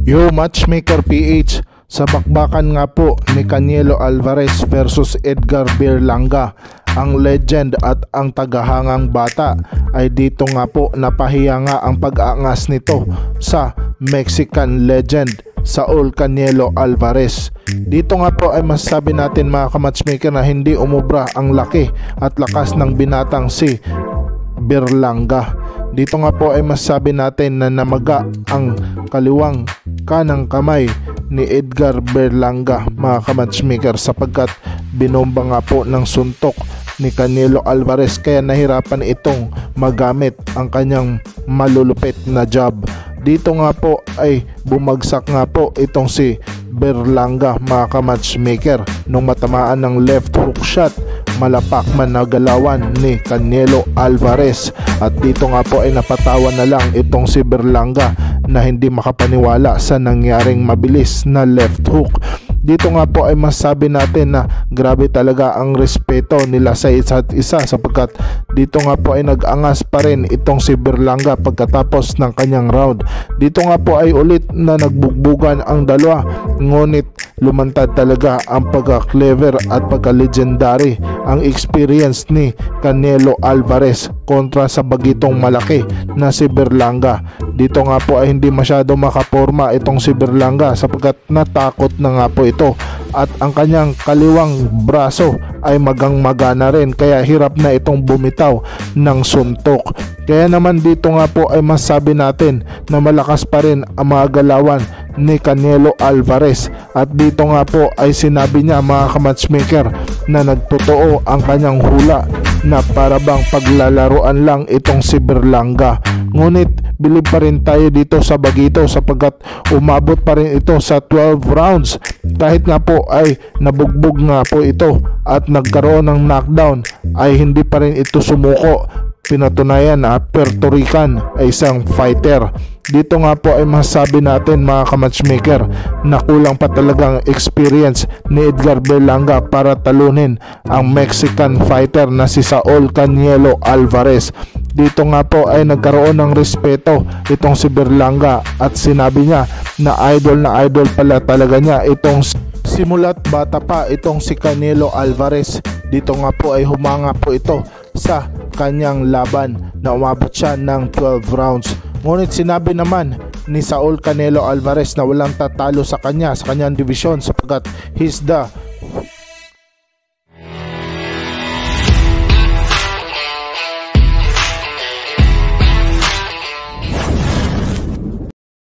Yo Matchmaker PH, sa bakbakan nga po ni Canelo Alvarez versus Edgar Berlanga, ang legend at ang tagahangang bata, ay dito nga po napahiya nga ang pag-aangas nito sa Mexican legend Saul Canelo Alvarez. Dito nga po ay masasabi natin mga ka-matchmaker na hindi umubra ang laki at lakas ng binatang si Berlanga. Dito nga po ay masasabi natin na namaga ang kaliwang kanang kamay ni Edgar Berlanga mga ka-matchmaker, sapagkat binomba nga po ng suntok ni Canelo Alvarez, kaya nahirapan itong magamit ang kanyang malulupit na jab. Dito nga po ay bumagsak nga po itong si Berlanga mga ka-matchmaker nung matamaan ng left hook shot, malapak man na galawan ni Canelo Alvarez. At dito nga po ay napatawan na lang itong si Berlanga na hindi makapaniwala sa nangyaring mabilis na left hook. Dito nga po ay masabi natin na grabe talaga ang respeto nila sa isa't isa, sapagkat dito nga po ay nag-angas pa rin itong si Berlanga pagkatapos ng kanyang round. Dito nga po ay ulit na nagbugbugan ang dalawa, ngunit lumantad talaga ang pagka-clever at pagka-legendary ang experience ni Canelo Alvarez kontra sa bagitong malaki na si Berlanga. Dito nga po ay hindi masyado makaporma itong si Berlanga, sapagkat natakot na nga po ito at ang kanyang kaliwang braso ay magang-magana rin, kaya hirap na itong bumitaw ng suntok. Kaya naman dito nga po ay masabi natin na malakas pa rin ang mga galawan ni Canelo Alvarez. At dito nga po ay sinabi niya mga ka-matchmaker na nagtotoo ang kanyang hula na para bang paglalaruan lang itong si Berlanga. Ngunit bilib pa rin tayo dito sa bagito, sapagkat umabot pa rin ito sa 12 rounds. Kahit nga po ay nabugbog nga po ito at nagkaroon ng knockdown, ay hindi pa rin ito sumuko. Pinatunayan na Puerto Rican ay isang fighter. Dito nga po ay masasabi natin mga ka-matchmaker na kulang pa talagang experience ni Edgar Berlanga para talunin ang Mexican fighter na si Saul Canelo Alvarez. Dito nga po ay nagkaroon ng respeto itong si Berlanga at sinabi niya na idol pala talaga niya itong simulat bata pa itong si Canelo Alvarez. Dito nga po ay humanga po ito sa kanyang laban na umabot siya ng 12 rounds. Ngunit sinabi naman ni Saul Canelo Alvarez na walang tatalo sa kanya sa kanyang division, sapagkat he's the